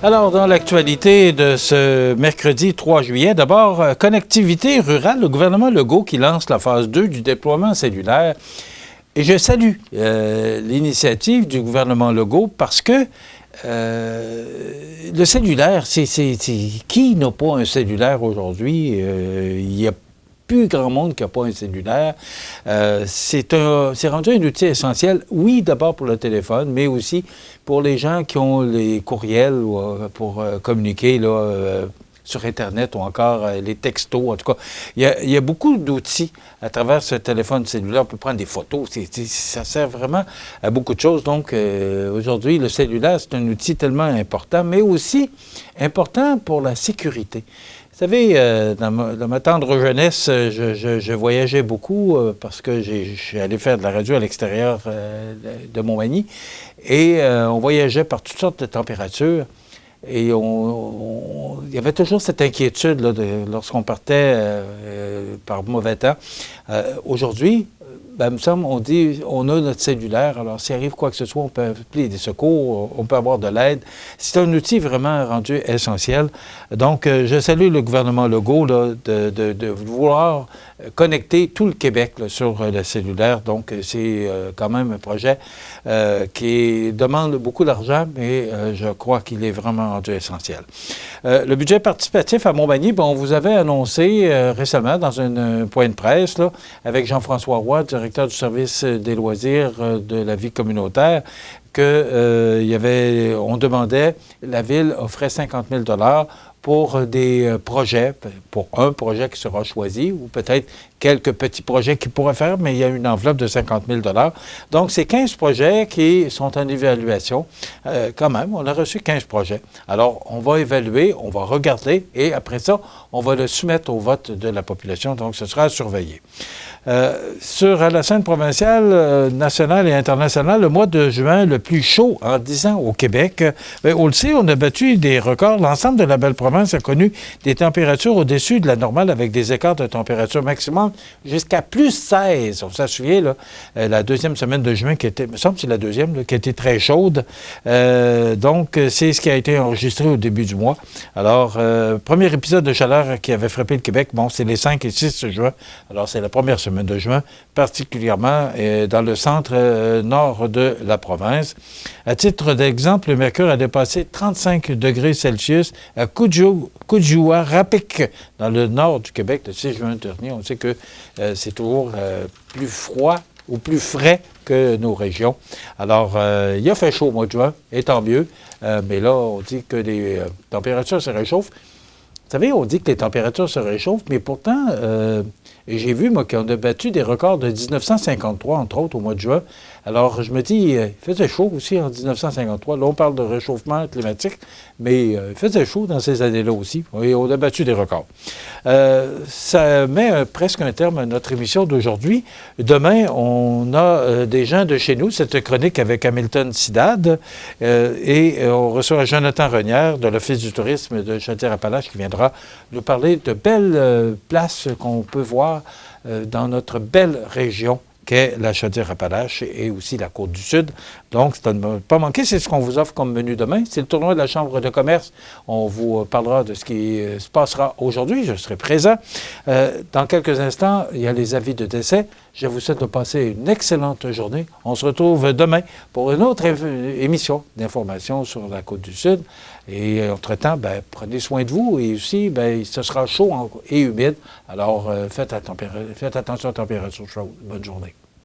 Alors, dans l'actualité de ce mercredi 3 juillet, d'abord, connectivité rurale, le gouvernement Legault qui lance la phase 2 du déploiement cellulaire. Et je salue l'initiative du gouvernement Legault parce que le cellulaire, c'est qui n'a pas un cellulaire aujourd'hui? Il y a plus grand monde qui n'a pas un cellulaire. C'est rendu un outil essentiel, oui, d'abord pour le téléphone, mais aussi pour les gens qui ont les courriels pour communiquer là, sur Internet ou encore les textos. En tout cas, il y a beaucoup d'outils à travers ce téléphone cellulaire. On peut prendre des photos. Ça sert vraiment à beaucoup de choses. Donc, aujourd'hui, le cellulaire, c'est un outil tellement important, mais aussi important pour la sécurité. Vous savez, dans ma tendre jeunesse, je voyageais beaucoup parce que je suis allé faire de la radio à l'extérieur de Montmagny et on voyageait par toutes sortes de températures. Et il y avait toujours cette inquiétude là, lorsqu'on partait par mauvais temps. Aujourd'hui, il me semble, on dit, on a notre cellulaire, alors s'il arrive quoi que ce soit, on peut appeler des secours, on peut avoir de l'aide. C'est un outil vraiment rendu essentiel. Donc, je salue le gouvernement Legault là, de vouloir connecter tout le Québec là, sur le cellulaire. Donc, c'est quand même un projet qui demande beaucoup d'argent, mais je crois qu'il est vraiment rendu essentiel. Le budget participatif à Montmagny, on vous avait annoncé récemment dans un point de presse là, avec Jean-François Roy, directeur du service des loisirs de la vie communautaire, on demandait, la Ville offrait 50 000 $ pour des projets, pour un projet qui sera choisi, ou peut-être quelques petits projets qu'ils pourraient faire, mais il y a une enveloppe de 50 000 $. Donc, c'est 15 projets qui sont en évaluation. Quand même, on a reçu 15 projets. Alors, on va évaluer, on va regarder, et après ça, on va le soumettre au vote de la population. Donc, ce sera à surveiller. Sur la scène provinciale, nationale et internationale, le mois de juin le plus chaud en 10 ans au Québec, on le sait, on a battu des records. L'ensemble de la belle province a connu des températures au-dessus de la normale avec des écarts de température maximum jusqu'à plus 16. On s'en souvient, là, la deuxième semaine de juin, qui était, il me semble que c'est la deuxième, là, qui a été très chaude. Donc, c'est ce qui a été enregistré au début du mois. Alors, premier épisode de chaleur qui avait frappé le Québec, c'est les 5 et 6 juin. Alors, c'est la première semaine de juin, particulièrement dans le centre nord de la province. À titre d'exemple, le mercure a dépassé 35 degrés Celsius à Cudjoua-Rapic, dans le nord du Québec, le 6 juin dernier. On sait que c'est toujours plus froid ou plus frais que nos régions. Alors, il a fait chaud au mois de juin, et tant mieux. Mais là, on dit que les températures se réchauffent. Vous savez, on dit que les températures se réchauffent, mais pourtant, j'ai vu, moi, qu'on a battu des records de 1953, entre autres, au mois de juin. Alors, je me dis, il faisait chaud aussi en 1953. Là, on parle de réchauffement climatique, mais il faisait chaud dans ces années-là aussi. Et on a battu des records. Ça met presque un terme à notre émission d'aujourd'hui. Demain, on a des gens de chez nous, cette chronique avec Hamilton Sidad, et on reçoit Jonathan Renière de l'Office du tourisme de Chaudière-Appalaches qui viendra nous parler de belles places qu'on peut voir dans notre belle région qu'est la Chaudière-Appalaches et aussi la Côte-du-Sud. Donc, c'est à ne pas manquer. C'est ce qu'on vous offre comme menu demain. C'est le tournoi de la Chambre de commerce. On vous parlera de ce qui se passera aujourd'hui. Je serai présent. Dans quelques instants, il y a les avis de décès. Je vous souhaite de passer une excellente journée. On se retrouve demain pour une autre émission d'information sur la Côte-du-Sud. Et entre-temps, prenez soin de vous. Et aussi, ce sera chaud et humide. Alors, faites attention à la température chaude. Bonne journée.